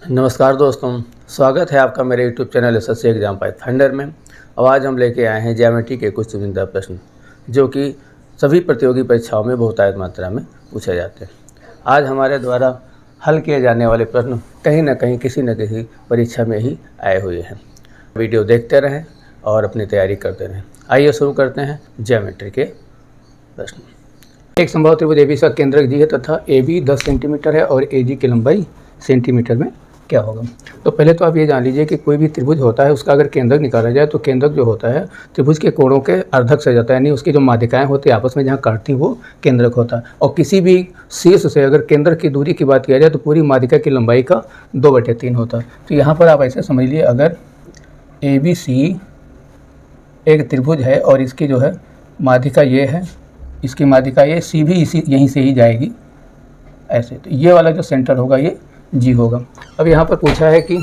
नमस्कार दोस्तों, स्वागत है आपका मेरे YouTube चैनल एसएससी एग्जाम पाइथफाइंडर में। और आज हम लेके आए हैं ज्योमेट्री के कुछ चुनिंदा प्रश्न जो कि सभी प्रतियोगी परीक्षाओं में बहुतायत मात्रा में पूछे जाते हैं। आज हमारे द्वारा हल किए जाने वाले प्रश्न कहीं ना कहीं किसी न किसी परीक्षा में ही आए हुए हैं। वीडियो देखते रहें और अपनी तैयारी करते रहें। आइए शुरू करते हैं ज्योमेट्री के प्रश्न। एक संभव त्रिभुज एबी का केंद्रक जी है तथा AB 10 सेंटीमीटर है और AG की लंबाई सेंटीमीटर में क्या होगा। तो पहले तो आप ये जान लीजिए कि कोई भी त्रिभुज होता है उसका अगर केंद्रक निकाला जाए तो केंद्रक जो होता है त्रिभुज के कोणों के अर्धक से जाता है, यानी उसकी जो माध्यिकाएं होती है आपस में जहाँ काटती हैं वो केंद्रक होता है। और किसी भी शीर्ष से अगर केंद्रक की दूरी की बात किया जाए तो पूरी माध्यिका की लंबाई का 2/3 होता है। तो यहाँ पर आप ऐसे समझ लिए, अगर ABC एक त्रिभुज है और इसकी जो है माध्यिका ये है, इसकी माध्यिका ये, C भी इसी यहीं से ही जाएगी ऐसे, तो ये वाला जो सेंटर होगा ये G होगा। अब यहाँ पर पूछा है कि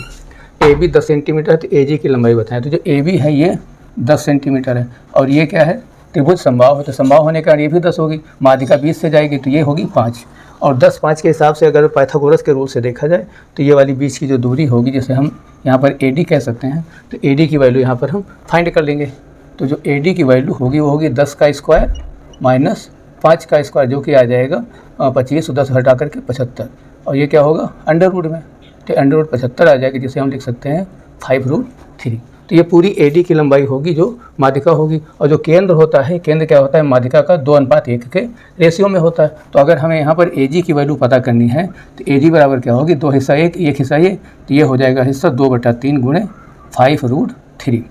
AB 10 सेंटीमीटर है तो AG की लंबाई बताएं। तो जो AB है ये 10 सेंटीमीटर है और ये क्या है, त्रिभुज समबाहु है, तो समबाहु होने के कारण ये भी 10 होगी, माध्यिका 20 से जाएगी तो ये होगी 5। और 10 5 के हिसाब से अगर पाइथागोरस के रूल से देखा जाए तो ये वाली बीच की जो दूरी होगी, जैसे हम यहाँ पर AD कह सकते हैं, तो AD की वैल्यू यहाँ पर हम फाइंड कर लेंगे। तो जो AD की वैल्यू होगी वो होगी 10 का स्क्वायर माइनस 5 का स्क्वायर, जो कि आ जाएगा 25, 10 हटा करके 75, और ये क्या होगा अंडर रूट में, तो अंडर रूट 75 आ जाएगी, जिसे हम लिख सकते हैं 5√3। तो ये पूरी AD की लंबाई होगी जो माध्यिका होगी। और जो केंद्र होता है, केंद्र क्या होता है, माध्यिका का 2:1 के रेशियो में होता है। तो अगर हमें यहाँ पर AG की वैल्यू पता करनी है तो AG बराबर क्या होगी, 2 हिस्सा 1 हिस्सा ये, तो ये हो जाएगा हिस्सा 2/3 गुणे 5√3।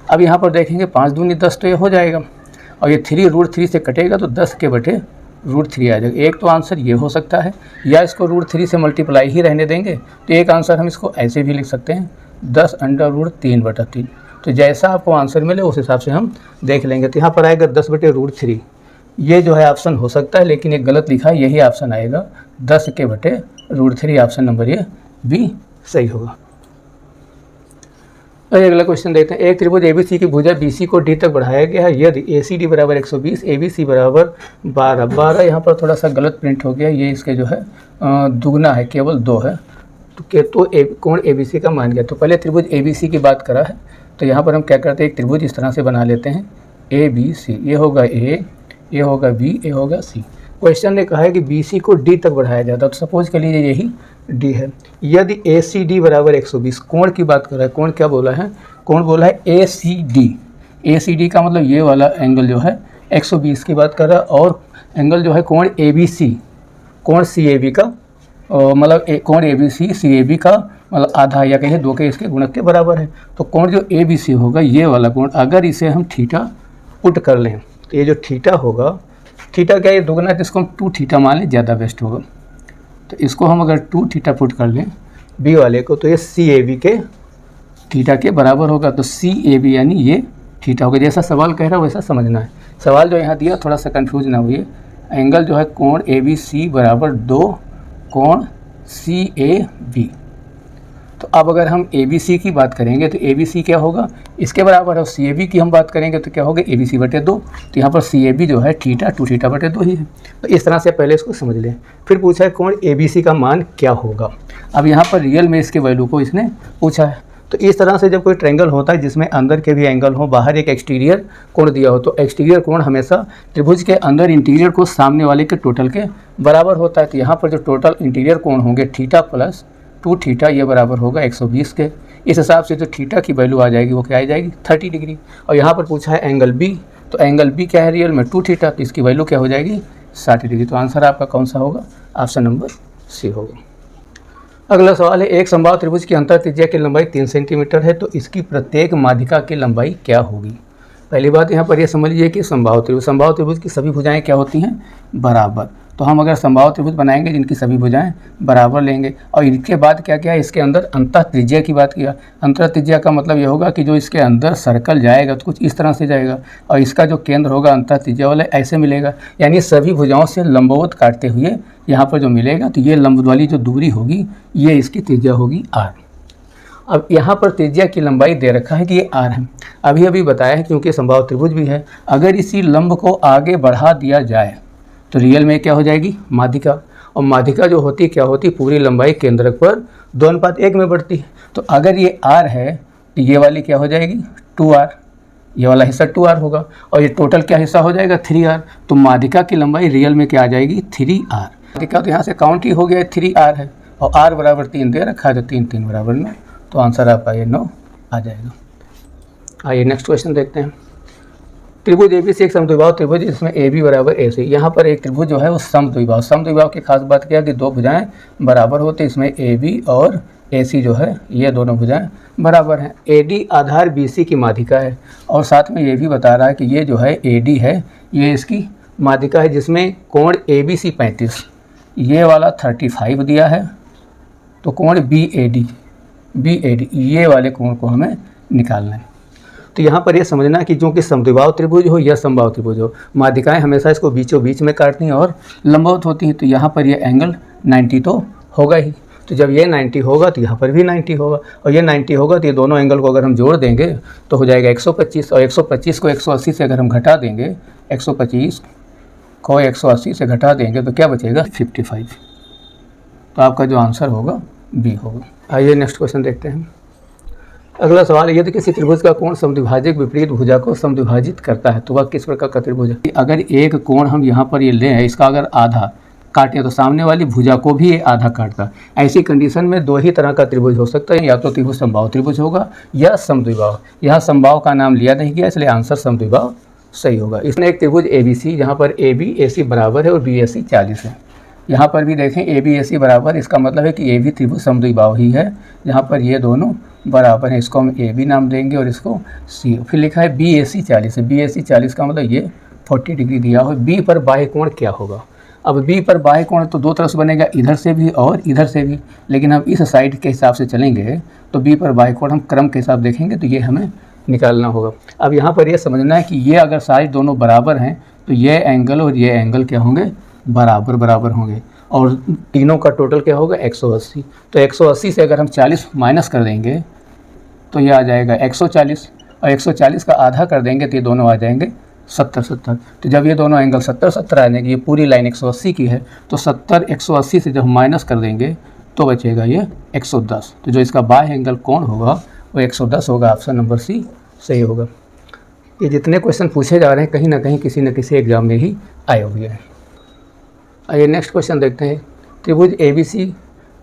अब यहाँ पर देखेंगे 5 दूनी 10 तो ये हो जाएगा, और ये 3√3 से कटेगा तो 10 के बटे √3 आ जाएगा। एक तो आंसर ये हो सकता है, या इसको √3 से मल्टीप्लाई ही रहने देंगे तो एक आंसर हम इसको ऐसे भी लिख सकते हैं 10√3/3। तो जैसा आपको आंसर मिले उस हिसाब से हम देख लेंगे। तो यहाँ पर आएगा 10/√3, ये जो है ऑप्शन हो सकता है, लेकिन ये गलत लिखा है, यही ऑप्शन आएगा 10 के बटे √3, ऑप्शन नंबर ये B सही होगा। अगला क्वेश्चन देखते हैं। एक त्रिभुज ABC की भुजा BC को D तक बढ़ाया गया है यदि ACD बराबर 120, ABC बराबर 12। यहाँ पर थोड़ा सा गलत प्रिंट हो गया, ये इसके जो है दुगना है, केवल 2 है, तो कोण ABC का मान गया। तो पहले त्रिभुज ABC की बात करा है, तो यहाँ पर हम क्या करते हैं, एक त्रिभुज इस तरह से बना लेते हैं ABC, ये होगा A, ये होगा B, ये होगा C। क्वेश्चन ने कहा है कि BC को D तक बढ़ाया जाता है, तो सपोज कर लीजिए यही D है। यदि ACD बराबर 120, कोण की बात कर रहा है, कोण क्या बोला है, कोण बोला है ACD। ACD का मतलब ये वाला एंगल जो है 120 की बात कर रहा है, और एंगल जो है कोण ABC, कोण CAB का मतलब कोण ABC CAB का मतलब आधा, या कहें 2 के इसके गुणक के बराबर है। तो कोण जो ABC होगा ये वाला कोण, अगर इसे हम थीटा पुट कर लें तो ये जो थीटा होगा, थीटा क्या, ये दुगना है तो इसको हम 2 थीटा मान लें, ज़्यादा बेस्ट होगा। तो इसको हम अगर 2 थीटा पुट कर लें B वाले को, तो ये CAB के थीटा के बराबर होगा। तो CAB यानी ये थीटा होगा। जैसा सवाल कह रहा है वैसा समझना है। सवाल जो यहाँ दिया थोड़ा सा कंफ्यूज ना हुई, एंगल जो है कोण ABC बराबर 2 कोण CAB। तो अब अगर हम ABC की बात करेंगे तो ABC क्या होगा, इसके बराबर है, और CAB की हम बात करेंगे तो क्या होगा, ABC/2। तो यहाँ पर CAB जो है थीटा 2 थीटा/2 ही है। तो इस तरह से पहले इसको समझ लें। फिर पूछा है कोण ABC का मान क्या होगा। अब यहाँ पर रियल में इसके वैल्यू को इसने पूछा है। तो इस तरह से जब कोई ट्रायंगल होता है जिसमें अंदर के भी एंगल हो, बाहर एक एक्सटीरियर कोण दिया हो, तो एक्सटीरियर कोण हमेशा त्रिभुज के अंदर इंटीरियर को सामने वाले के टोटल के बराबर होता है। तो यहाँ पर जो टोटल इंटीरियर कोण होंगे थीटा प्लस 2 थीटा, ये बराबर होगा 120 के। इस हिसाब से जो थीटा की वैल्यू आ जाएगी वो क्या आ जाएगी, 30 डिग्री। और यहाँ पर पूछा है एंगल B, तो एंगल B क्या है रियल में 2 थीटा, तो इसकी वैल्यू क्या हो जाएगी 60 डिग्री। तो आंसर आपका कौन सा होगा, ऑप्शन नंबर C होगा। अगला सवाल है, एक समबाहु त्रिभुज की अंतर त्रिज्या की लंबाई 3 सेंटीमीटर है तो इसकी प्रत्येक माध्यिका की लंबाई क्या होगी। पहली बात यहाँ पर यह समझ लीजिए कि समबाहु त्रिभुज की सभी भुजाएं क्या होती हैं, बराबर। तो हम अगर समबाहु त्रिभुज बनाएंगे जिनकी सभी भुजाएं बराबर लेंगे, और इनके बाद क्या क्या है, इसके अंदर अंतः त्रिज्या की बात किया। अंतः त्रिज्या का मतलब ये होगा कि जो इसके अंदर सर्कल जाएगा तो कुछ इस तरह से जाएगा, और इसका जो केंद्र होगा अंतः त्रिज्या वाला ऐसे मिलेगा, यानी सभी भुजाओं से लंबवत काटते हुए यहाँ पर जो मिलेगा, तो ये लंब वाली जो दूरी होगी ये इसकी त्रिज्या होगी R। अब यहाँ पर त्रिज्या की लंबाई दे रखा है कि ये R है, अभी बताया है क्योंकि समबाहु त्रिभुज भी है। अगर इसी लंब को आगे बढ़ा दिया जाए तो रियल में क्या हो जाएगी माध्यिका, और माध्यिका जो होती क्या होती, पूरी लंबाई केंद्रक पर 2:1 में बढ़ती है। तो अगर ये r है तो ये वाली क्या हो जाएगी 2r, ये वाला हिस्सा 2r होगा, और ये टोटल क्या हिस्सा हो जाएगा 3r। तो माध्यिका की लंबाई रियल में क्या आ जाएगी 3r। माध्यिका तो यहाँ से काउंट ही हो गया 3r है, और r बराबर 3 दे रखा है, तो 3 3 बराबर 9, तो आंसर आपका ये 9 आ जाएगा। आइए नेक्स्ट क्वेश्चन देखते हैं। त्रिभुज एबीसी एक समद्विबाहु त्रिभुज, इसमें ए बी बराबर ए सी। यहाँ पर एक त्रिभुज जो है वो समद्विबाहु, समद्विबाहु की खास बात क्या है कि दो भुजाएं बराबर होते, इसमें ए बी और ए सी जो है ये दोनों भुजाएं बराबर हैं। A D Aadhaar B C की माध्यिका है, और साथ में ये भी बता रहा है कि ये जो है ए डी है ये इसकी माध्यिका है, जिसमें कोण ए बी सी 35, ये वाला 35 दिया है, तो कोण बी ए डी ये वाले कोण को हमें निकालना है। तो यहाँ पर ये समझना कि जो कि समद्विबाहु त्रिभुज हो या समबाहु त्रिभुज हो, माध्यिकाएं हमेशा इसको बीचों बीच में काटती हैं और लंबवत होती हैं। तो यहाँ पर ये एंगल 90 तो होगा ही, तो जब ये 90 होगा तो यहाँ पर भी 90 होगा, और ये 90 होगा तो ये दोनों एंगल को अगर हम जोड़ देंगे तो हो जाएगा 125, और 125 को 180 से अगर हम घटा देंगे, 125 को 180 से घटा देंगे तो क्या बचेगा 55। तो आपका जो आंसर होगा बी होगा। आइए नेक्स्ट क्वेश्चन देखते हैं। अगला सवाल, यदि किसी त्रिभुज का कोण समद्विभाजक विपरीत भुजा को समद्विभाजित करता है तो वह किस प्रकार का त्रिभुज है। अगर एक कोण हम यहाँ पर ये लें, इसका अगर आधा काटें तो सामने वाली भुजा को भी ये आधा काटता। ऐसी कंडीशन में दो ही तरह का त्रिभुज हो सकता है, या तो त्रिभुज समबाहु त्रिभुज होगा या समद्विबाहु। यहाँ समबाहु का नाम लिया नहीं गया, इसलिए आंसर समद्विबाहु सही होगा। इसमें एक त्रिभुज ए बी सी, जहाँ पर ए बी ए सी बराबर है और बी ए सी 40 है। यहाँ पर भी देखें ए बी ए सी बराबर, इसका मतलब है कि ए भी त्रिभुज समद्विबाहु ही है, जहाँ पर ये दोनों बराबर है। इसको हम ए बी नाम देंगे और इसको सी। फिर लिखा है बी ए सी 40 है, बी ए सी 40 का मतलब ये 40 डिग्री दिया हो। बी पर बाह्य कोण क्या होगा। अब बी पर बाह्य कोण तो दो तरफ से बनेगा, इधर से भी और इधर से भी, लेकिन हम इस साइड के हिसाब से चलेंगे तो बी पर बाह्य कोण हम क्रम के हिसाब देखेंगे तो ये हमें निकालना होगा। अब यहाँ पर यह समझना है कि ये अगर साइड दोनों बराबर हैं तो ये एंगल और ये एंगल क्या होंगे, बराबर होंगे, और तीनों का टोटल क्या होगा 180। तो 180 से अगर हम 40 माइनस कर देंगे तो ये आ जाएगा 140, और 140 का आधा कर देंगे तो ये दोनों आ जाएंगे 70। तो जब ये दोनों एंगल 70 आ जाएंगे, ये पूरी लाइन 180 की है, तो 70 180 से जब हम माइनस कर देंगे तो बचेगा ये 110। तो जो इसका बाह्य एंगल कोण होगा वो 110 होगा। ऑप्शन नंबर सी सही होगा। ये जितने क्वेश्चन पूछे जा रहे हैं कहीं ना कहीं किसी न किसी एग्जाम में ही आए हुए हैं। आइए नेक्स्ट क्वेश्चन देखते हैं। त्रिभुज ए बी सी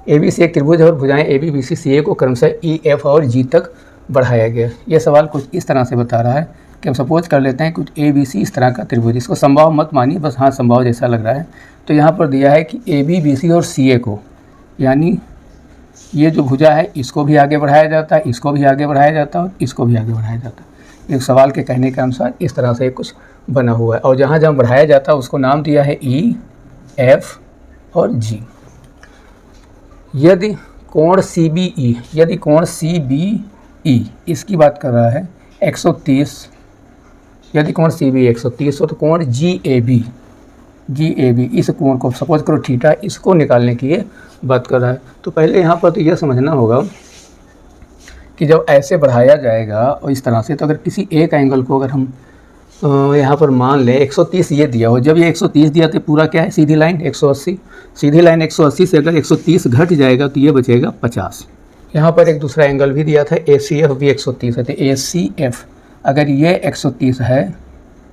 एक त्रिभुज है और भुजाएं ए बी बी सी सी ए को क्रमशः ई एफ और जी तक बढ़ाया गया। यह सवाल कुछ इस तरह से बता रहा है कि हम सपोज कर लेते हैं कुछ ए बी सी इस तरह का त्रिभुज, इसको समबाहु मत मानिए, बस हाँ समबाहु जैसा लग रहा है। तो यहाँ पर दिया है कि ए बी बी सी और सी ए को, यानी ये जो भुजा है इसको भी आगे बढ़ाया जाता है, इसको भी आगे बढ़ाया जाता है और इसको भी आगे बढ़ाया जाता है। एक सवाल के कहने के अनुसार इस तरह से कुछ बना हुआ है, और जहाँ जहाँ बढ़ाया जाता है उसको नाम दिया है ई एफ और जी। यदि कोण सी बी ई इसकी बात कर रहा है 130, यदि कोण सी बी 130 हो तो कोण जी ए बी इस कोण को सपोज करो थीटा, इसको निकालने की ये बात कर रहा है। तो पहले यहाँ पर तो यह समझना होगा कि जब ऐसे बढ़ाया जाएगा और इस तरह से, तो अगर किसी एक एंगल को अगर हम यहाँ पर मान लें 130 ये दिया हो, जब ये 130 दिया तो पूरा क्या है सीधी लाइन 180, सीधी लाइन 180 से अगर 130 घट जाएगा तो ये बचेगा 50। यहाँ पर एक दूसरा एंगल भी दिया था ए सी एफ भी 130 है, तो ए सी एफ अगर ये 130 है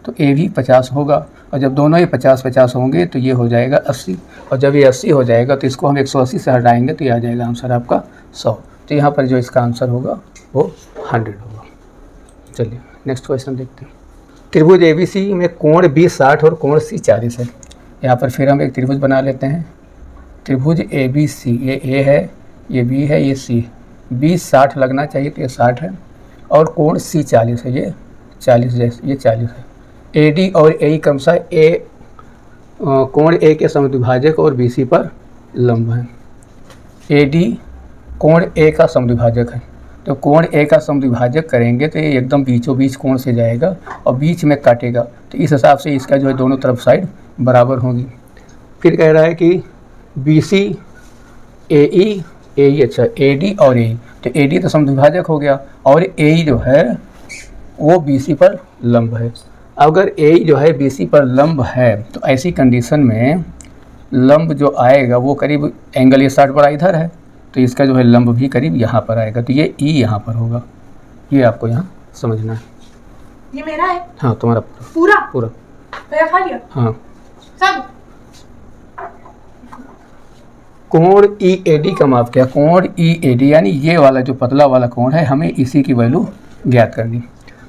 तो ए भी 50 होगा, और जब दोनों ये 50-50 होंगे तो ये हो जाएगा 80, और जब ये 80 हो जाएगा तो इसको हम 180 से हटाएंगे तो ये आ जाएगा आंसर आपका 100। तो यहाँ पर जो इसका आंसर होगा वो 100 होगा। चलिए नेक्स्ट क्वेश्चन देखते हैं। त्रिभुज ए बी सी में कोण बी 60 और कोण सी 40 है। यहाँ पर फिर हम एक त्रिभुज बना लेते हैं। त्रिभुज ए बी सी, ये ए है, ये बी है, ये सी, बी 60 लगना चाहिए तो ये 60 है, और कोण सी 40 है, ये 40 जैसे ये 40 है। ए डी और ए क्रमशः ए कोण ए के समद्विभाजक और बी सी पर लंब है। ए डी कोण ए का समद्विभाजक है, तो कोण ए का समद्विभाजक करेंगे तो ये एकदम बीचों बीच कोण से जाएगा और बीच में काटेगा, तो इस हिसाब से इसका जो है दोनों तरफ साइड बराबर होगी। फिर कह रहा है कि बी सी ए ई अच्छा ए डी और ए, तो ए डी तो समद्विभाजक हो गया, और ए ई जो है वो बी सी पर लंब है। अगर ए ई जो है बी सी पर लंब है तो ऐसी कंडीशन में लंब जो आएगा वो करीब एंगल ये 60 बड़ा इधर है, तो इसका जो है लंब भी करीब यहाँ पर आएगा, तो ये ई यहाँ पर होगा। ये आपको यहाँ समझना है। ये मेरा है? हाँ तुम्हारा पूरा पूरा। भैया खा लिया हाँ। सब। कोण ई ए डी का माप क्या? कोण ई ए डी यानी ये वाला जो पतला वाला कोण है, हमें इसी की वैल्यू ज्ञात करनी।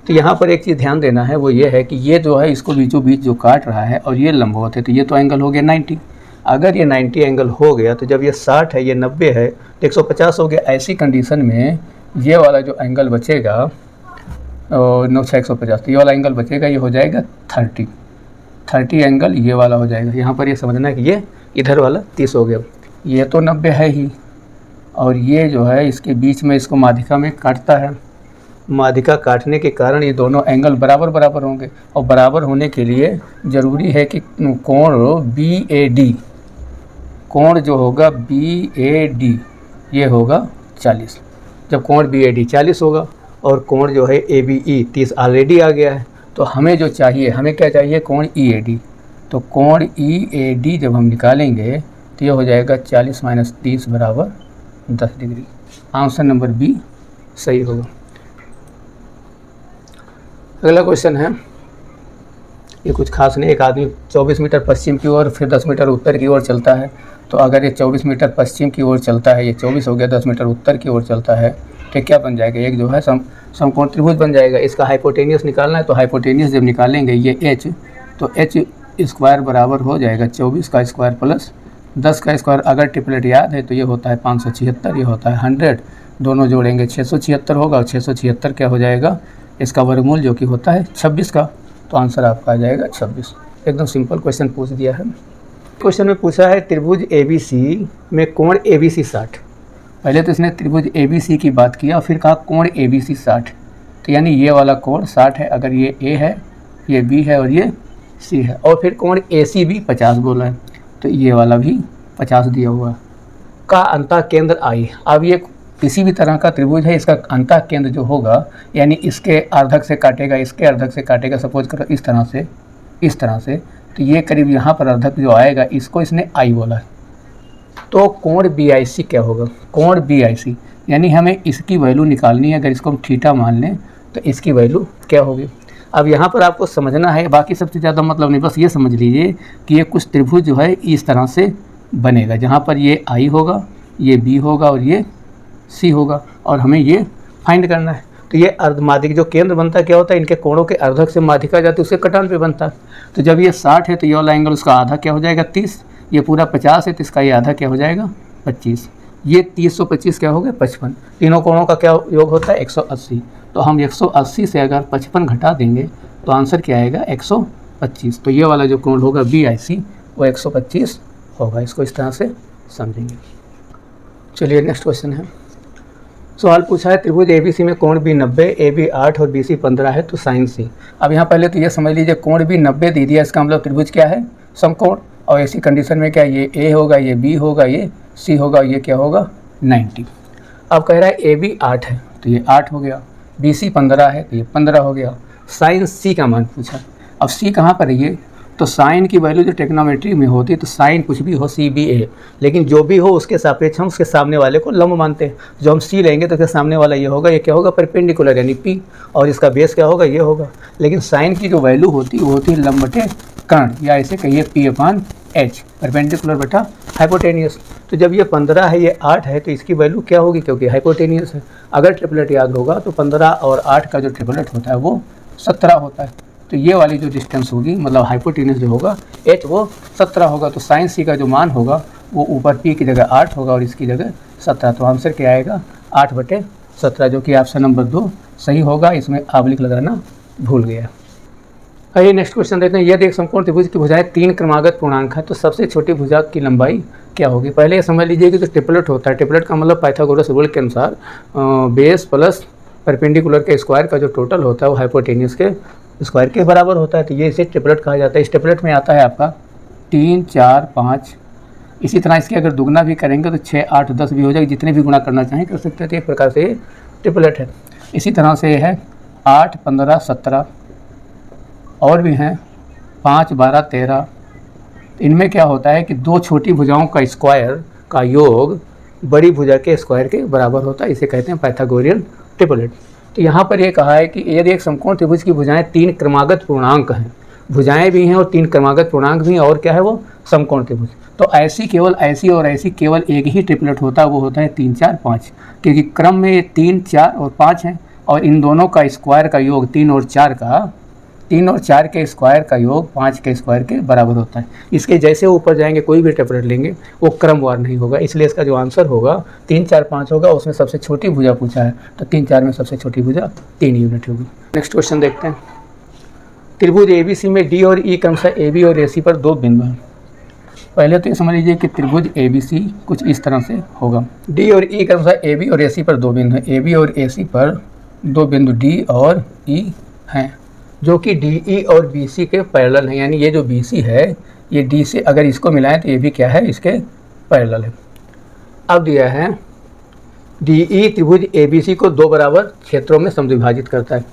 तो यहाँ पर एक चीज़ ध्यान देना है, वो ये है कि ये जो है इसको बीचों बीच जो काट रहा है और ये लंबवत है, तो ये तो एंगल हो गया 90। अगर ये 90 एंगल हो गया तो जब ये 60 है, ये 90 है, तो 150 हो गया। ऐसी कंडीशन में ये वाला जो एंगल बचेगा 150, तो ये वाला एंगल बचेगा, ये हो जाएगा 30 एंगल ये वाला हो जाएगा। यहाँ पर ये समझना है कि ये इधर वाला 30 हो गया। ये तो 90 है ही, और ये जो है इसके बीच में इसको माध्यिका में काटता है। माध्यिका काटने के कारण ये दोनों एंगल बराबर बराबर होंगे, और बराबर होने के लिए ज़रूरी है कि कोण बी ए डी, कोण जो होगा बी ए डी ये होगा 40। जब कोण बी ए डी 40 होगा और कोण जो है ए बी ई 30 ऑलरेडी आ गया है, तो हमें जो चाहिए, हमें क्या चाहिए? कोण ई ए डी। तो कोण ई ए डी जब हम निकालेंगे तो ये हो जाएगा 40 माइनस 30 बराबर 10 डिग्री। आंसर नंबर बी सही होगा। अगला क्वेश्चन है, ये कुछ खास नहीं। एक आदमी 24 मीटर पश्चिम की ओर फिर 10 मीटर उत्तर की ओर चलता है, तो अगर ये 24 मीटर पश्चिम की ओर चलता है, ये 24 हो गया, 10 मीटर उत्तर की ओर चलता है, तो क्या बन जाएगा? एक जो है समकोण त्रिभुज बन जाएगा। इसका हाइपोटेनियस निकालना है, तो हाइपोटेनियस जब निकालेंगे ये एच, तो एच स्क्वायर बराबर हो जाएगा 24 का स्क्वायर प्लस 10 का स्क्वायर। अगर ट्रिपलेट याद है तो ये होता है 576, ये होता है 100, दोनों जोड़ेंगे 676 होगा, और 676 क्या हो जाएगा? इसका वर्गमूल जो कि होता है 26 का, तो आंसर आपका आ जाएगा 26। एकदम सिंपल क्वेश्चन पूछ दिया है। क्वेश्चन में पूछा है त्रिभुज ABC में कोण ABC 60। पहले तो इसने त्रिभुज ABC की बात किया और फिर कहा कोण ABC 60, तो यानी ये वाला कोण 60 है। अगर ये A है, ये B है और ये C है, और फिर कोण AC भी 50 बोला है, तो ये वाला भी 50 दिया हुआ है। का अंतः केंद्र I। अब ये किसी भी तरह का त्रिभुज है, इसका अंतः केंद्र जो होगा यानी इसके अर्धक से काटेगा, इसके अर्धक से काटेगा, सपोज करो इस तरह से, तो ये करीब यहाँ पर अर्धक जो आएगा इसको इसने I बोला है। तो कोण BIC क्या होगा? कोण BIC यानी हमें इसकी वैल्यू निकालनी है। अगर इसको हम थीटा मान लें तो इसकी वैल्यू क्या होगी? अब यहाँ पर आपको समझना है, बाकी सबसे ज़्यादा मतलब नहीं, बस ये समझ लीजिए कि ये कुछ त्रिभुज जो है इस तरह से बनेगा, जहाँ पर ये I होगा, ये B होगा और ये C होगा, और हमें ये फाइंड करना है। तो ये अर्धमाध्यिक जो केंद्र बनता है क्या होता है? इनके कोणों के अर्धक से माध्यिका जाती है, उसके कटान पे बनता है। तो जब ये 60 है तो ये वाला एंगल उसका आधा क्या हो जाएगा? 30। ये पूरा 50 है तो इसका ये आधा क्या हो जाएगा? 25। ये 30 और 25 क्या हो गया? 55। तीनों कोणों का क्या योग होता है? 180। तो हम 180 से अगर 55 घटा देंगे तो आंसर क्या आएगा? 125। तो ये वाला जो कोण होगा BIC वो 125 होगा। इसको इस तरह से समझेंगे। चलिए नेक्स्ट क्वेश्चन है। सवाल पूछा है त्रिभुज ABC में कोण B 90, AB 8 और BC 15 है, तो साइन C। अब यहाँ पहले तो ये समझ लीजिए कोण B 90 दे दिया, इसका मतलब त्रिभुज क्या है? समकोण। और ऐसी कंडीशन में क्या ये A होगा, ये B होगा, ये C होगा, ये क्या होगा? 90। अब कह रहा है AB 8 है तो ये 8 हो गया, BC 15 है तो ये 15 हो गया। साइन C का मान पूछा। अब C कहाँ पर है? ये तो साइन की वैल्यू जो ट्रिग्नोमेट्री में होती है, तो साइन कुछ भी हो CBA, लेकिन जो भी हो उसके सापेक्ष हम उसके सामने वाले को लंब मानते हैं। जो हम C लेंगे तो उसके सामने वाला ये होगा, ये क्या होगा? परपेंडिकुलर यानी P, और इसका बेस क्या होगा? ये होगा। लेकिन साइन की जो वैल्यू होती है वो होती है लंब बटे कर्ण, या इसे कहिए P/H, परपेंडिकुलर बटा हाइपोटेनियस। तो जब ये 15 है, ये 8 है, तो इसकी वैल्यू क्या होगी? क्योंकि हाइपोटेनियस है। अगर ट्रिपलेट याद होगा तो 15 और 8 का जो ट्रिपलेट होता है वो 17 होता है। तो ये वाली जो डिस्टेंस होगी, मतलब हाइपोटेनस जो होगा H, वो 17 होगा। तो साइन C का जो मान होगा वो ऊपर P की जगह 8 होगा और इसकी जगह 17। तो आंसर क्या आएगा? 8/17, जो कि ऑप्शन नंबर 2 सही होगा। इसमें आबलिक लगाना भूल गया। आइए नेक्स्ट क्वेश्चन देखते हैं। यदि एक समकोण त्रिभुज की भुजाएं 3 क्रमागत पूर्णांक है, तो सबसे छोटी भुजा की लंबाई क्या होगी? पहले ये समझ लीजिए कि जो ट्रिपलेट होता है, ट्रिपलेट का मतलब पाइथागोरस रूल के अनुसार बेस प्लस परपेंडिकुलर के स्क्वायर का जो टोटल होता है वो हाइपोटेनियस के स्क्वायर के बराबर होता है। तो ये इसे ट्रिपलेट कहा जाता है। इस ट्रिपलेट में आता है आपका 3, 4, 5। इसी तरह इसके अगर दुगना भी करेंगे तो 6, 8, 10 भी हो जाएगी। जितने भी गुना करना चाहें कर सकते हैं। तो एक प्रकार से ये ट्रिपलेट है। इसी तरह से है 8, 15, 17 और भी हैं, 5, 12, 13, तो इनमें क्या होता है कि दो छोटी भुजाओं का स्क्वायर का योग बड़ी भुजा के स्क्वायर के बराबर होता है, इसे कहते हैं पाइथागोरियन ट्रिपलेट। तो यहाँ पर ये कहा है कि यदि एक समकोण त्रिभुज की भुजाएं 3 क्रमागत पूर्णांक हैं, भुजाएं भी हैं और 3 क्रमागत पूर्णांक भी हैं, और क्या है वो समकोण त्रिभुज, तो ऐसी केवल ऐसी और ऐसी केवल एक ही ट्रिपलेट होता है, वो होता है 3 4 5, क्योंकि क्रम में 3 4 और 5 हैं और इन दोनों का स्क्वायर का योग 3 और 4 के स्क्वायर का योग 5 के स्क्वायर के बराबर होता है। इसके जैसे ऊपर जाएंगे कोई भी ट्रिपलेट लेंगे वो क्रमवार नहीं होगा, इसलिए इसका जो आंसर होगा 3 4 5 होगा। उसमें सबसे छोटी भुजा पूछा है तो 3 4 में सबसे छोटी भुजा 3 यूनिट होगी। नेक्स्ट क्वेश्चन देखते हैं। त्रिभुज ABC में D और E क्रमशः AB और AC पर 2 बिंदु हैं। पहले तो ये समझ लीजिए कि त्रिभुज ABC कुछ इस तरह से होगा। D और E क्रमशः AB और AC पर 2 बिंदु हैं। AB और AC पर 2 बिंदु D और E हैं, जो कि DE और BC के पैरेलल हैं। यानी ये जो BC है ये D से अगर इसको मिलाएं तो ये भी क्या है, इसके पैरेलल है। अब दिया है DE त्रिभुज ABC को 2 बराबर क्षेत्रों में समद्विभाजित करता है।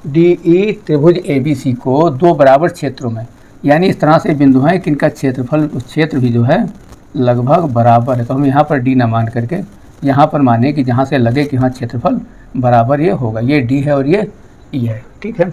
DE त्रिभुज ABC को 2 बराबर क्षेत्रों में, यानी इस तरह से बिंदु हैं कि इनका क्षेत्रफल क्षेत्र भी जो है लगभग बराबर है। तो हम यहाँ पर D ना मान करके यहाँ पर माने कि जहाँ से लगे कि हाँ क्षेत्रफल बराबर ये होगा, ये D है और ये E है, ठीक है।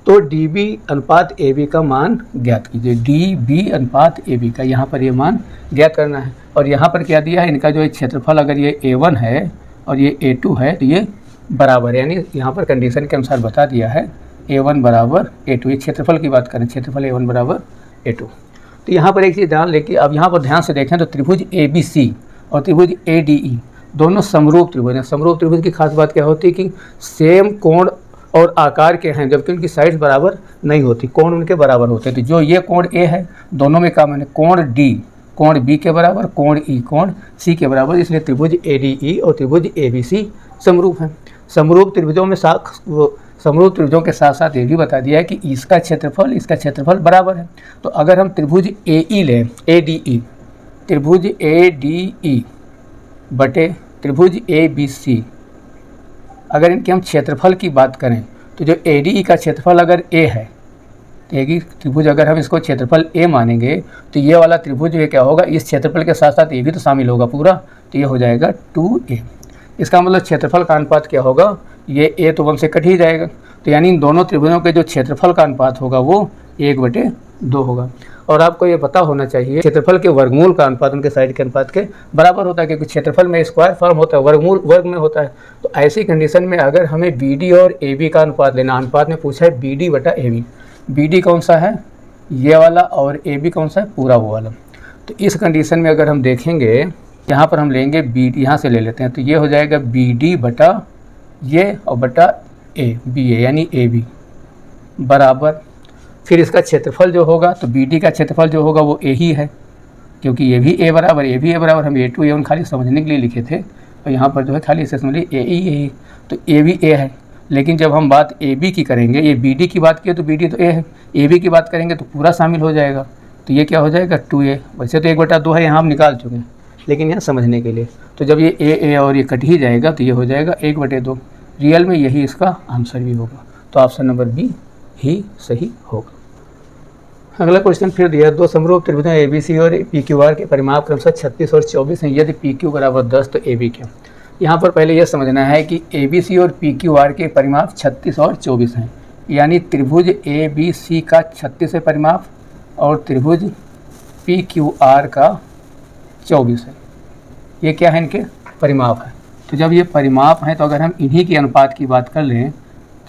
तो DB अनुपात AB का मान ज्ञात कीजिए। DB अनुपात AB का यहाँ पर ये मान ज्ञात करना है। और यहाँ पर क्या दिया है, इनका जो है क्षेत्रफल अगर ये A1 है और ये A2 है तो ये बराबर है, यानी यहाँ पर कंडीशन के अनुसार बता दिया है A1 बराबर A2। ये क्षेत्रफल की बात करें, क्षेत्रफल A1 बराबर A2। तो यहाँ पर एक चीज़ ध्यान लेके अब यहाँ पर ध्यान से देखें तो त्रिभुज ABC और त्रिभुज ADE दोनों समरूप त्रिभुज हैं। समरूप त्रिभुज की खास बात क्या होती है कि सेम कोण और आकार के हैं, जबकि उनकी साइड्स बराबर नहीं होती, कोण उनके बराबर होते हैं। तो जो ये कोण A है दोनों में का मैंने कोण D कोण B के बराबर, कोण E कोण C के बराबर, इसलिए त्रिभुज ADE और त्रिभुज ABC समरूप हैं। समरूप त्रिभुजों के साथ साथ ये भी बता दिया है कि इसका क्षेत्रफल बराबर है। तो अगर हम त्रिभुज AE लें, ADE, त्रिभुज ADE बटे त्रिभुज ABC, अगर इनके हम क्षेत्रफल की बात करें तो जो ADE का क्षेत्रफल अगर A है तो एक त्रिभुज अगर हम इसको क्षेत्रफल A मानेंगे तो ये वाला त्रिभुज ये क्या होगा, इस क्षेत्रफल के साथ साथ ये भी तो शामिल होगा पूरा, तो ये हो जाएगा 2A। इसका मतलब क्षेत्रफल का अनुपात क्या होगा, ये A तो 1 से कट ही जाएगा, तो यानी इन दोनों त्रिभुजों के जो क्षेत्रफल का अनुपात होगा वो 1/2 होगा। और आपको ये पता होना चाहिए क्षेत्रफल के वर्गमूल का अनुपात उनके साइड के अनुपात के बराबर होता है, क्योंकि क्षेत्रफल में स्क्वायर फॉर्म होता है, वर्गमूल वर्ग में होता है। तो ऐसी कंडीशन में अगर हमें BD और AB का अनुपात लेना, अनुपात में पूछा है BD बटा AB, BD कौन सा है ये वाला और AB कौन सा है पूरा वो वाला। तो इस कंडीशन में अगर हम देखेंगे यहाँ पर हम लेंगे BD, यहाँ से ले लेते हैं तो ये हो जाएगा BD बटा ये और बटा BA यानी AB बराबर, फिर इसका क्षेत्रफल जो होगा तो BD का क्षेत्रफल जो होगा वो A ही है, क्योंकि ये भी A बराबर हम A2 A1 खाली समझने के लिए लिखे थे और यहाँ पर जो है खाली इसे समझ लिए A तो A भी A है। लेकिन जब हम बात AB की करेंगे, ये BD की बात किए तो BD तो A है, AB की बात करेंगे तो पूरा शामिल हो जाएगा, तो ये क्या हो जाएगा 2A। वैसे तो 1/2 है यहाँ हम निकाल चुके हैं, लेकिन यहाँ समझने के लिए तो जब ये A और ये कट ही जाएगा तो ये हो जाएगा 1/2। रियल में यही इसका आंसर भी होगा, तो ऑप्शन नंबर बी ही सही होगा। अगला क्वेश्चन फिर दिया, 2 समरूप त्रिभुज ABC और PQR के परिमाप क्रमशः 36 और 24 हैं। यदि PQ बराबर 10 तो AB क्या। यहाँ पर पहले यह समझना है कि ABC और PQR के परिमाप 36 और 24 हैं, यानी त्रिभुज ABC का 36 है परिमाप और त्रिभुज PQR का 24 है। ये क्या है, इनके परिमाप है। तो जब ये परिमाप हैं तो अगर हम इन्हीं के अनुपात की बात कर लें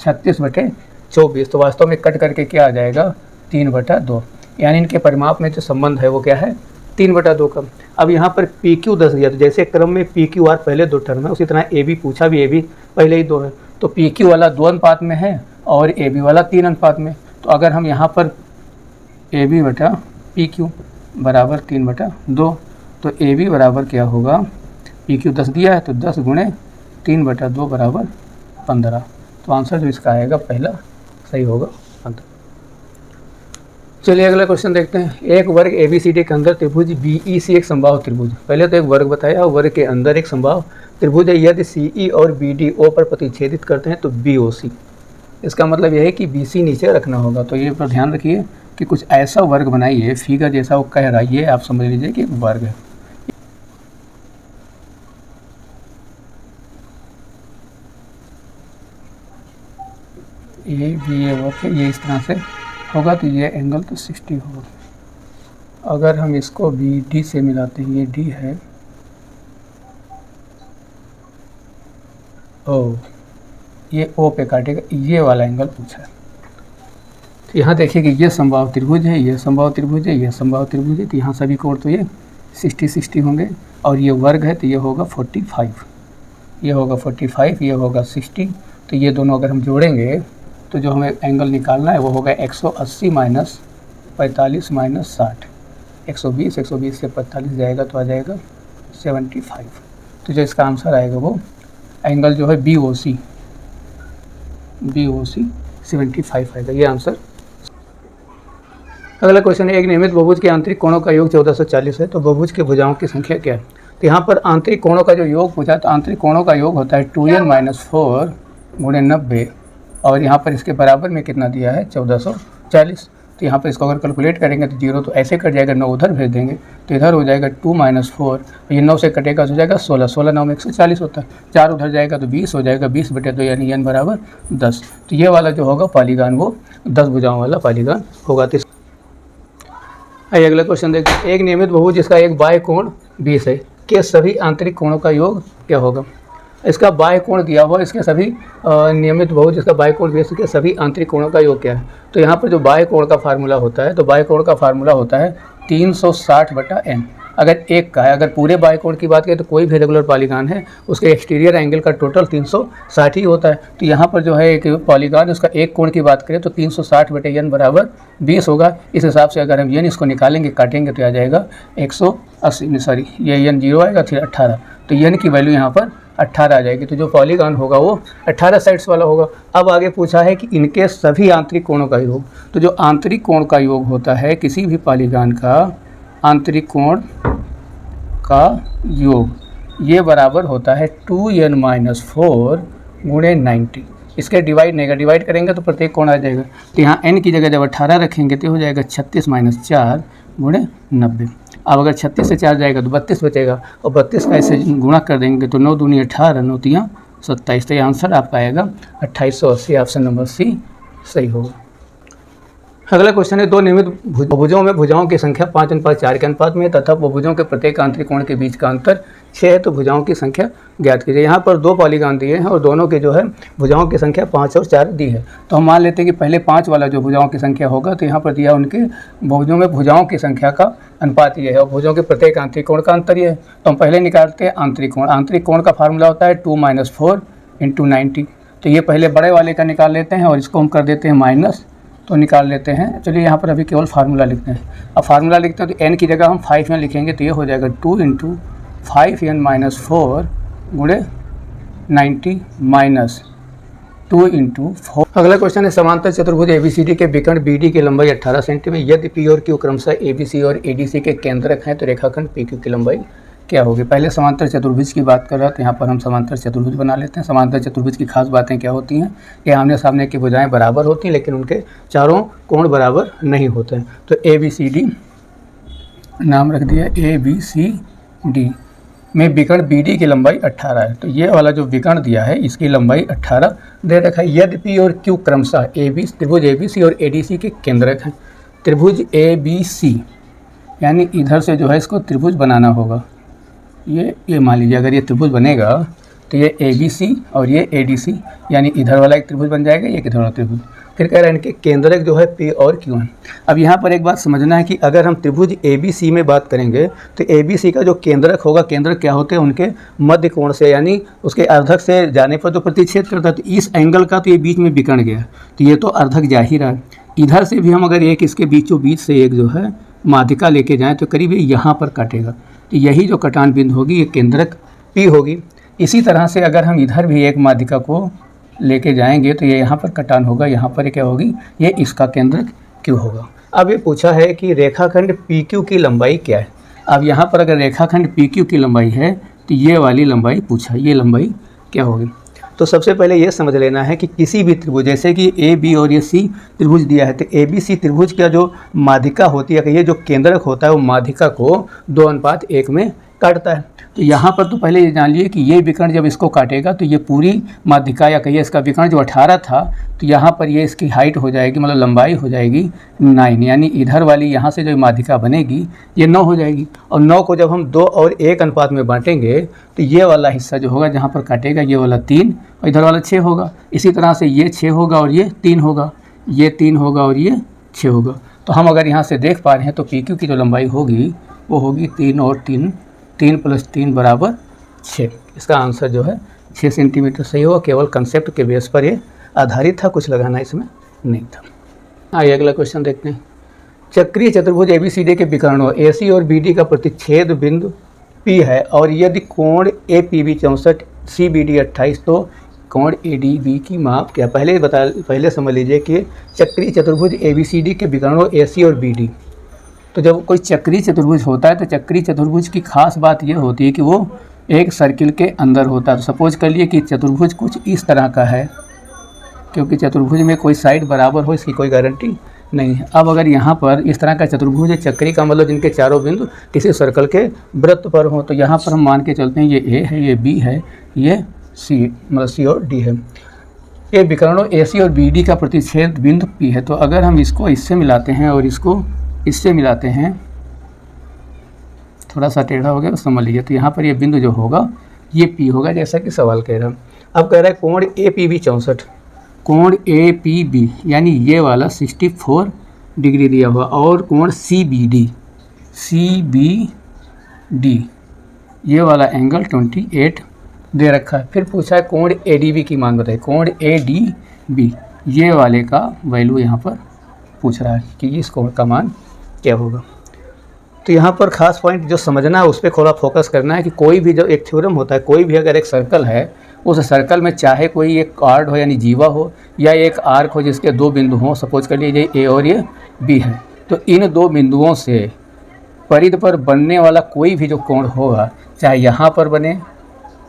36/24 तो वास्तव में कट करके क्या आ जाएगा 3/2, यानी इनके परिमाप में जो संबंध है वो क्या है 3/2 का। अब यहाँ पर PQ 10 दिया, तो जैसे क्रम में PQR पहले 2 टर्म है उसी तरह AB पूछा भी AB पहले ही 2 है, तो PQ वाला 2 अनुपात में है और AB वाला 3 अनुपात में। तो अगर हम यहाँ पर AB बटा PQ बराबर 3/2 तो AB बराबर क्या होगा, PQ 10 दिया है तो 10 गुणे 3/2 बराबर 15। तो आंसर जो इसका आएगा पहला सही होगा 15। चलिए अगला क्वेश्चन देखते हैं। एक वर्ग ABCD के अंदर त्रिभुज BEC एक समबाहु त्रिभुज, पहले तो एक वर्ग बताया, वर्ग के अंदर एक समबाहु त्रिभुज है। यदि CE और BD O पर प्रतिच्छेदित करते हैं तो BOC, इसका मतलब यह है कि BC नीचे रखना होगा। तो ये पर ध्यान रखिए कि कुछ ऐसा वर्ग बनाइए, फिगर जैसा वो कह रहा है, ये आप समझ लीजिए कि एक वर्ग है। ये भी ये वर्ग है, ये इस तरह से होगा तो ये एंगल तो 60 होगा। अगर हम इसको बी डी से मिलाते हैं, ये डी है, ओ ये ओ पे काटेगा, ये वाला एंगल पूछा है। तो यहाँ देखिए कि ये समबाहु त्रिभुज है, ये समबाहु त्रिभुज है, ये समबाहु त्रिभुज है, तो यहाँ सभी कोण तो ये 60-60 होंगे, और ये वर्ग है तो ये होगा 45, ये होगा 45, ये होगा 60। तो ये दोनों अगर हम जोड़ेंगे तो जो हमें एंगल निकालना है वो होगा 180 माइनस 45 माइनस 60, 120 से 45 जाएगा तो आ जाएगा 75। तो जो इसका आंसर आएगा वो एंगल जो है बी ओ सी 75 आएगा, ये आंसर। अगला क्वेश्चन है, एक नियमित बहुभुज के आंतरिक कोणों का योग 1440 है, तो बहुभुज के भुजाओं की संख्या क्या है। तो यहाँ पर आंतरिक कोणों का जो योग पूछा, तो आंतरिक कोणों का योग होता है 2n - 4 गुणे 90, और यहाँ पर इसके बराबर में कितना दिया है 1440। तो यहाँ पर इसको अगर कैलकुलेट करेंगे तो 0 तो ऐसे कट जाएगा, 9 उधर भेज देंगे तो इधर हो जाएगा 2 - 4, ये 9 से कटेगा तो हो जाएगा 16, 16 9 में 140 होता है, 4 उधर जाएगा तो 20 हो जाएगा, 20/2 यानी n बराबर 10। तो ये वाला जो होगा पॉलीगॉन वो 10 भुजाओं वाला पॉलीगॉन होगा। तो आइए अगला क्वेश्चन देखते हैं, एक नियमित बहुभुज जिसका एक बाह्य कोण 20 है के सभी आंतरिक कोणों का योग क्या होगा। इसका बाह्य कोण दिया हुआ, इसके सभी नियमित बहुभुज जिसका बाह्य कोण 20 के सभी आंतरिक कोणों का योग क्या है। तो यहाँ पर जो बाह्य कोण का फार्मूला होता है, तो बाह्य कोण का फार्मूला होता है 360/n। अगर एक का है, अगर पूरे बाह्य कोण की बात करें तो कोई भी रेगुलर पॉलीगॉन है उसके एक्सटीरियर एंगल का टोटल 360 ही होता है। तो यहाँ पर जो है एक पॉलीगॉन, उसका एक कोण की बात करें तो 360/n बराबर 20 होगा। इस हिसाब से अगर हम n इसको निकालेंगे, काटेंगे तो आ जाएगा 180, सॉरी ये n 0 आएगा, फिर 18, तो n की वैल्यू यहाँ पर 18 आ जाएगी। तो जो पॉलीगॉन होगा वो 18 साइड्स वाला होगा। अब आगे पूछा है कि इनके सभी आंतरिक कोणों का योग, तो जो आंतरिक कोण का योग होता है किसी भी पॉलीगॉन का आंतरिक कोण का योग, ये बराबर होता है 2n - 4 गुणे 90। इसके डिवाइड नहीं, डिवाइड करेंगे तो प्रत्येक कोण आ जाएगा। तो यहाँ n की जगह जब 18 रखेंगे तो हो जाएगा 36 - 4 गुणे 90। अब अगर 36 से 4 जाएगा तो 32 बचेगा, और 32 का ऐसे गुणा कर देंगे तो 9 दूनी 18, 9 तियाँ 27। तो ये आंसर आपका आएगा 2880, ऑप्शन नंबर सी सही होगा। अगला क्वेश्चन है, दो नियमित बहुभुजों में भुजाओं की संख्या 5:4 के अनुपात में तथा बहुभुजों के प्रत्येक आंतरिक कोण के बीच का अंतर 6 है, तो भुजाओं की संख्या ज्ञात कीजिए। यहाँ पर दो पॉलीगॉन दिए हैं और दोनों के जो है भुजाओं की संख्या 5 और 4 दी है। तो हम मान लेते हैं कि पहले 5 वाला जो भुजाओं की संख्या होगा, तो यहाँ पर दिया उनके बहुभुजों में भुजाओं की संख्या का अनुपात ये है और भुजों के प्रत्येक आंतरिक कोण का अंतर ये है। तो हम पहले निकालते हैं आंतरिक कोण। आंतरिक कोण का फार्मूला होता है 2 - 4 × 90। तो ये पहले बड़े वाले का निकाल लेते हैं और इसको हम कर देते हैं माइनस, तो निकाल लेते हैं। चलिए यहाँ पर अभी केवल फार्मूला लिखते हैं। अब फार्मूला लिखते हैं तो n की जगह हम 5n लिखेंगे, तो ये हो जाएगा 2 × 5n - 4 गुणे 90 माइनस 2 × 4। अगला क्वेश्चन है, समांतर चतुर्भुज ABCD के विकर्ण BD की लंबाई 18 सेंटीमीटर, यदि P और Q क्रमशः ABC और ADC के केंद्रक हैं तो रेखाखंड PQ की लंबाई क्या होगी। पहले समांतर चतुर्भुज की बात कर रहा था, यहाँ पर हम समांतर चतुर्भुज बना लेते हैं। समांतर चतुर्भुज की खास बातें क्या होती हैं, कि आमने सामने की भुजाएं बराबर होती हैं लेकिन उनके चारों कोण बराबर नहीं होते हैं। तो ABCD नाम रख दिया, ABCD में विकर्ण BD की लंबाई 18 है। तो ये वाला जो विकर्ण दिया है इसकी लंबाई 18 दे रखा है। यदि P और Q क्रमशः त्रिभुज ABC और ADC के केंद्रक हैं। त्रिभुज ABC यानी इधर से जो है इसको त्रिभुज बनाना होगा। ये मान लीजिए अगर ये त्रिभुज बनेगा तो ये ABC और ये ADC यानी इधर वाला एक त्रिभुज बन जाएगा, ये इधर वाला त्रिभुज। फिर कह रहा है इनके केंद्रक जो है P और Q है। अब यहाँ पर एक बात समझना है कि अगर हम त्रिभुज ABC में बात करेंगे तो ABC का जो केंद्रक होगा, केंद्रक क्या होते हैं उनके मध्य कोण से यानी उसके अर्धक से जाने पर जो प्रतिच्छेद करता है। तो इस एंगल का तो ये बीच में विकर्ण गया, तो ये तो अर्धक जा ही रहा है। इधर से भी हम अगर एक इसके बीचों बीच से एक जो है माध्यिका लेके जाएँ तो करीब यहाँ पर काटेगा, तो यही जो कटान बिंदु होगी ये केंद्रक P होगी। इसी तरह से अगर हम इधर भी एक माध्यिका को लेके जाएंगे तो ये यहाँ पर कटान होगा, यहाँ पर क्या होगी, ये इसका केंद्रक Q होगा। अब ये पूछा है कि रेखाखंड PQ की लंबाई क्या है। अब यहाँ पर अगर रेखाखंड PQ की लंबाई है तो ये वाली लंबाई पूछा, ये लंबाई क्या होगी। तो सबसे पहले ये समझ लेना है कि किसी भी त्रिभुज, जैसे कि ए बी और ये सी त्रिभुज दिया है, तो ए बी सी त्रिभुज का जो माध्यिका होती है, कि ये जो केंद्रक होता है वो माध्यिका को 2:1 में काटता है। तो यहाँ पर तो पहले ये जान लिए कि ये विकर्ण जब इसको काटेगा तो ये पूरी माध्यिका या कहिए इसका विकर्ण जो 18 था, तो यहाँ पर ये इसकी हाइट हो जाएगी, मतलब लंबाई हो जाएगी 9, यानी इधर वाली यहाँ से जो माध्यिका बनेगी ये 9 हो जाएगी। और 9 को जब हम 2 और 1 अनुपात में बांटेंगे तो ये वाला हिस्सा जो होगा जहाँ पर काटेगा ये वाला 3 और इधर वाला 6 होगा। इसी तरह से ये 6 होगा और ये 3 होगा, ये 3 होगा और ये 6 होगा। तो हम अगर यहाँ से देख पा रहे हैं तो पी क्यू की जो लंबाई होगी वो होगी 3 और 3, 3 + 3 = 6। इसका आंसर जो है 6 सेंटीमीटर सही होगा। केवल कंसेप्ट के बेस पर ये आधारित था, कुछ लगाना इसमें नहीं था। आइए अगला क्वेश्चन देखते हैं। चक्रीय चतुर्भुज ABCD के विकर्णों AC और BD का प्रतिच्छेद बिंदु P है और यदि कोण APB 64, CBD 28, तो कोण ADB की माप क्या? पहले समझ लीजिए कि चक्रीय चतुर्भुज ABCD के विकर्णों AC और BD। तो जब कोई चक्रीय चतुर्भुज होता है तो चक्रीय चतुर्भुज की खास बात यह होती है कि वो एक सर्किल के अंदर होता है। तो सपोज कर लिए कि चतुर्भुज कुछ इस तरह का है, क्योंकि चतुर्भुज में कोई साइड बराबर हो इसकी कोई गारंटी नहीं है। अब अगर यहाँ पर इस तरह का चतुर्भुज है, चक्री का मतलब जिनके चारों बिंदु किसी सर्कल के वृत्त पर हो, तो यहाँ पर हम मान के चलते हैं ये A है, ये B है, ये C मतलब C और D है। ये विकर्णों AC और BD का प्रतिच्छेद बिंदु P है। तो अगर हम इसको इससे मिलाते हैं और इसको इससे मिलाते हैं, थोड़ा सा टेढ़ा हो गया तो समझ लीजिए। तो यहाँ पर ये बिंदु जो होगा ये P होगा, जैसा कि सवाल कह रहा है। अब कह रहा है कोण APB 64, कोण APB यानी ये वाला 64 डिग्री दिया हुआ, और कोण CBD ये वाला एंगल 28 दे रखा है। फिर पूछा है कोण ADB की मान बताइए। कोण ADB ये वाले का वैल्यू यहाँ पर पूछ रहा है कि इस कोण का मान क्या होगा। तो यहाँ पर खास पॉइंट जो समझना है उस पर थोड़ा फोकस करना है कि कोई भी जो एक थ्योरम होता है, कोई भी अगर एक सर्कल है, उस सर्कल में चाहे कोई एक कार्ड हो यानी जीवा हो या एक आर्क हो जिसके 2 बिंदु हों, सपोज कर लीजिए A और ये B है, तो इन 2 बिंदुओं से परिधि पर बनने वाला कोई भी जो कोण होगा, चाहे यहाँ पर बने,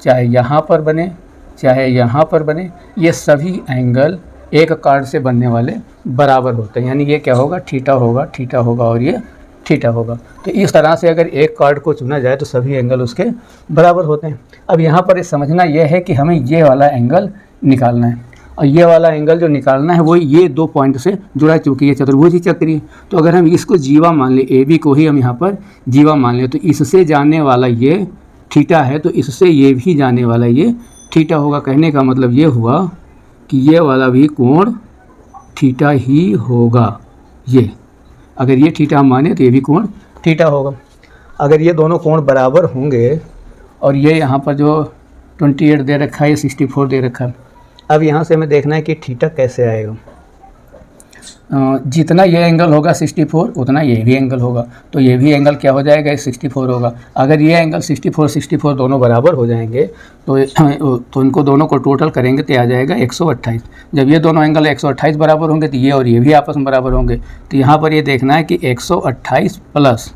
चाहे यहाँ पर बने, चाहे यहाँ पर बने, ये सभी एंगल एक कार्ड से बनने वाले बराबर होते हैं। यानी ये क्या होगा? थीटा होगा, थीटा होगा और ये थीटा होगा। तो इस तरह से अगर एक कार्ड को चुना जाए तो सभी एंगल उसके बराबर होते हैं। अब यहाँ पर समझना यह है कि हमें ये वाला एंगल निकालना है, और ये वाला एंगल जो निकालना है वो ये 2 पॉइंट से जुड़ा, चूँकि ये चतुर्भुज ही चक्रीय। तो अगर हम इसको जीवा मान लें, AB को ही हम यहाँ पर जीवा मान लें, तो इससे जाने वाला ये थीटा है, तो इससे ये भी जाने वाला ये थीटा होगा। कहने का मतलब ये हुआ कि ये वाला भी कोण थीटा ही होगा। ये अगर ये थीटा हम माने तो ये भी कोण थीटा होगा। अगर ये दोनों कोण बराबर होंगे, और ये यहाँ पर जो 28 दे रखा है, ये 64 दे रखा है। अब यहाँ से हमें देखना है कि थीटा कैसे आएगा। जितना ये एंगल होगा 64 उतना ये भी एंगल होगा, तो ये भी एंगल क्या हो जाएगा? 64 होगा। अगर ये एंगल 64 दोनों बराबर हो जाएंगे तो इनको दोनों को टोटल करेंगे तो आ जाएगा 128। जब ये दोनों एंगल 128 बराबर होंगे तो ये और ये भी आपस में बराबर होंगे। तो यहाँ पर ये देखना है कि 128 प्लस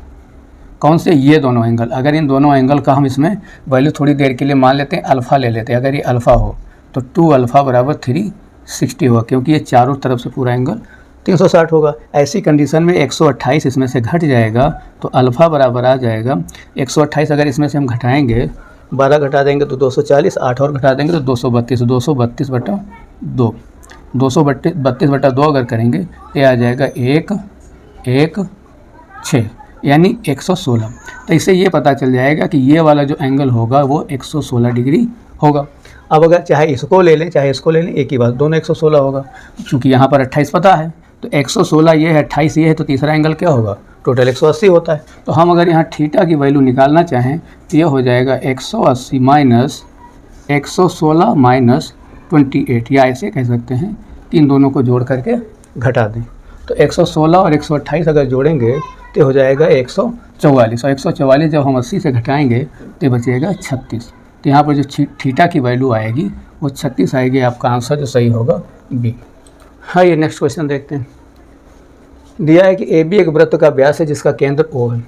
कौन से? ये दोनों एंगल। अगर इन दोनों एंगल का हम इसमें वैल्यू थोड़ी देर के लिए मान लेते हैं, अल्फ़ा ले लेते हैं। अगर ये अल्फ़ा हो तो 2α = 360 होगा, क्योंकि ये चारों तरफ से पूरा एंगल 360 होगा। ऐसी कंडीशन में 128 इसमें से घट जाएगा तो अल्फ़ा बराबर आ जाएगा 128। अगर इसमें से हम घटाएंगे, 12 घटा देंगे तो 240, 8 और घटा देंगे तो 232, 232/2, 232/2 अगर करेंगे तो आ जाएगा 116 यानी 116। तो इससे ये पता चल जाएगा कि ये वाला जो एंगल होगा वो 116 डिग्री होगा। अब अगर चाहे इसको ले लें चाहे इसको ले लें, एक ही बात, दोनों 116 होगा। चूँकि यहाँ पर 28 पता है तो 116 ये है, 28 ये है, तो तीसरा एंगल क्या होगा? टोटल 180 होता है। तो हम अगर यहाँ थीटा की वैल्यू निकालना चाहें तो ये हो जाएगा 180 माइनस 116 माइनस 28, या ऐसे कह सकते हैं कि इन दोनों को जोड़ करके घटा दें। तो 116 और 128 अगर जोड़ेंगे तो हो जाएगा 144, और 144 जब हम 80 से घटाएंगे तो बचेगा 36। तो यहाँ पर जो थीटा की वैल्यू आएगी वो 36 आएगी। आपका आंसर जो सही होगा बी। हाँ, ये नेक्स्ट क्वेश्चन देखते हैं। दिया है कि AB एक वृत्त का व्यास है जिसका केंद्र O है।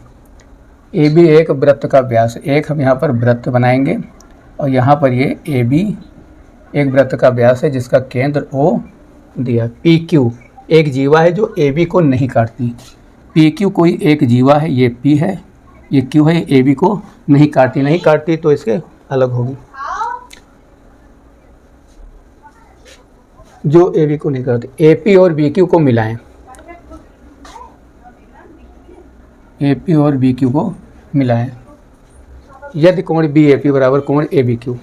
AB एक वृत्त का व्यास, एक हम यहाँ पर वृत्त बनाएंगे और यहाँ पर ये AB एक वृत्त का व्यास है जिसका केंद्र O दिया। PQ एक जीवा है जो AB को नहीं काटती। PQ कोई एक जीवा है, ये P है, ये Q है, ये AB को नहीं काटती तो इसके अलग होगी। जो AB को नहीं काटती, AP और BQ को मिलाएं, AP और BQ को मिलाएं। यदि कोण BAP बराबर कोण ABQ,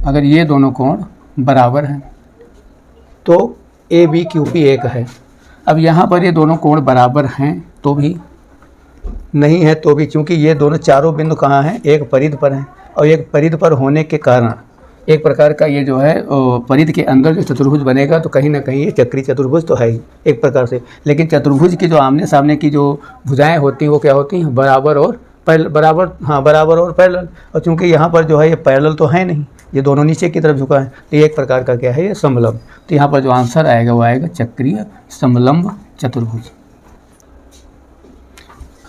अगर ये दोनों कोण बराबर हैं तो ABQP एक है। अब यहाँ पर ये दोनों कोण बराबर हैं तो भी, नहीं है तो भी, क्योंकि ये दोनों चारों बिंदु कहाँ हैं, एक परिध पर हैं, और एक परिध पर होने के कारण एक प्रकार का ये जो है परिध के अंदर जो चतुर्भुज बनेगा तो कहीं ना कहीं ये चक्रीय चतुर्भुज तो है ही एक प्रकार से। लेकिन चतुर्भुज की जो आमने सामने की जो भुजाएं होती हैं वो क्या होती हैं, बराबर और पैरेलल। और चूंकि यहाँ पर जो है ये पैरेलल तो है नहीं, ये दोनों नीचे की तरफ झुका है, तो ये एक प्रकार का क्या है, ये समलंब। तो यहाँ पर जो आंसर आएगा वो आएगा चक्रीय समलंब चतुर्भुज।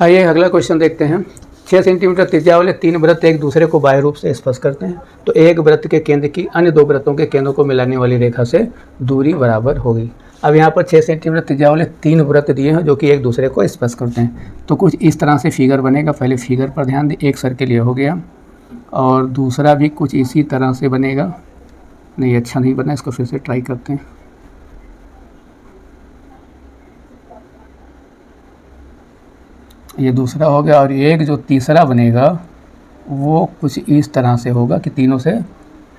आइए अगला क्वेश्चन देखते हैं। 6 सेंटीमीटर त्रिज्या वाले 3 वृत्त एक दूसरे को बाह्य रूप से स्पर्श करते हैं तो एक वृत्त के केंद्र की अन्य 2 वृत्तों के केंद्रों को मिलाने वाली रेखा से दूरी बराबर होगी। अब यहाँ पर 6 सेंटीमीटर त्रिज्या वाले 3 वृत्त दिए हैं जो कि एक दूसरे को स्पर्श करते हैं। तो कुछ इस तरह से फिगर बनेगा। पहले फिगर पर ध्यान दें, एक सर्किल ये हो गया और दूसरा भी कुछ इसी तरह से बनेगा। नहीं, अच्छा नहीं बना, इसको फिर से ट्राई करते हैं। ये दूसरा हो गया और एक जो तीसरा बनेगा वो कुछ इस तरह से होगा कि तीनों से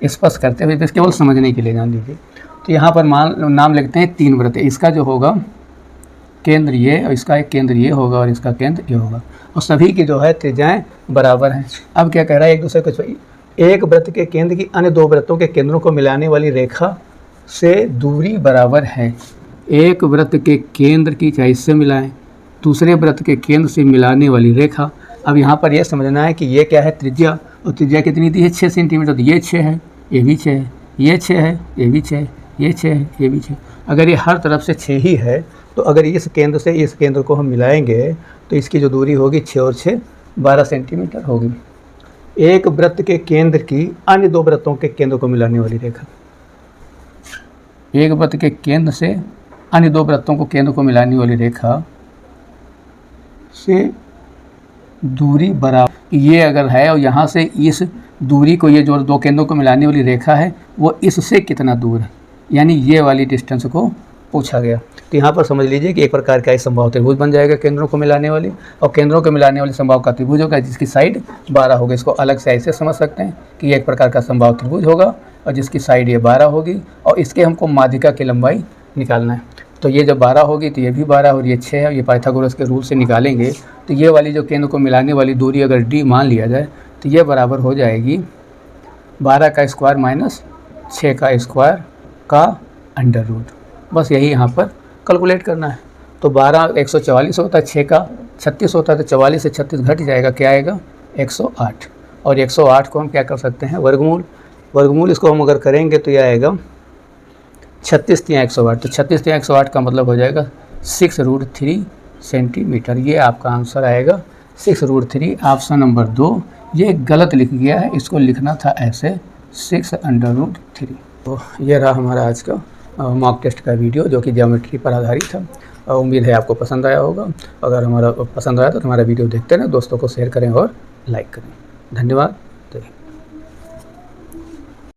स्पर्श करते हुए, बस केवल समझने के लिए जान लीजिए। तो यहाँ पर नाम लिखते हैं 3 वृत्त। इसका जो होगा केंद्र ये, और इसका एक केंद्र ये होगा और इसका केंद्र ये होगा, और सभी की जो है त्रिज्याएं बराबर हैं। अब क्या कह रहा है, एक दूसरे को एक वृत्त के केंद्र की अन्य 2 वृत्तों के केंद्रों को मिलाने वाली रेखा से दूरी बराबर है। एक वृत्त के केंद्र की, चाहे इससे मिलाएं, दूसरे वृत्त के केंद्र से मिलाने वाली रेखा। अब यहाँ पर यह समझना है कि ये क्या है, त्रिज्या, और त्रिज्या कितनी दी है, 6 सेंटीमीटर। तो ये 6 है, ये भी 6 है, ये 6 है, ये भी 6 है, ये 6 है, ये भी 6। अगर ये हर तरफ से 6 ही है तो अगर इस केंद्र से इस केंद्र को हम मिलाएंगे तो इसकी जो दूरी होगी 6 और 6 12 सेंटीमीटर होगी। एक वृत्त के केंद्र की अन्य 2 वृत्तों के केंद्र को मिलाने वाली रेखा, एक वृत्त के केंद्र से अन्य 2 वृत्तों को केंद्र को मिलाने वाली रेखा से दूरी बराबर, ये अगर है और यहाँ से इस दूरी को, ये जो 2 केंद्रों को मिलाने वाली रेखा है वो इससे कितना दूर है, यानी ये वाली डिस्टेंस को पूछा गया। तो यहाँ पर समझ लीजिए कि एक प्रकार का समबाहु त्रिभुज बन जाएगा केंद्रों को मिलाने वाली, और केंद्रों को मिलाने वाली समबाहु का त्रिभुज होगा जिसकी साइड 12 होगी। इसको अलग से ऐसे समझ सकते हैं कि ये एक प्रकार का समबाहु त्रिभुज होगा और जिसकी साइड ये 12 होगी, और इसके हमको माध्यिका की लंबाई निकालना है। तो ये जब 12 होगी तो ये भी 12 और ये 6 है, ये पाइथागोरस के रूल से निकालेंगे तो ये वाली जो केंद्र को मिलाने वाली दूरी अगर d मान लिया जाए तो ये बराबर हो जाएगी 12 का स्क्वायर माइनस 6 का स्क्वायर का अंडर रूट। बस यही यहाँ पर कैलकुलेट करना है। तो 12 144 होता है, 6 का 36 होता है, तो 44 से 36 घट जाएगा, क्या आएगा 108। और 108 को हम क्या कर सकते हैं, वर्गमूल इसको हम अगर करेंगे तो यह आएगा 36 × 108। तो 36 × 108 का मतलब हो जाएगा 6√3 सेंटीमीटर। ये आपका आंसर आएगा 6√3। ऑप्शन नंबर 2 ये गलत लिख गया है, इसको लिखना था ऐसे 6√3। तो ये रहा हमारा आज का मॉक टेस्ट का वीडियो जो कि ज्योमेट्री पर आधारित था। उम्मीद है आपको पसंद आया होगा। अगर हमारा पसंद आया तो हमारा वीडियो देखते रहें, दोस्तों को शेयर करें और लाइक करें। धन्यवाद।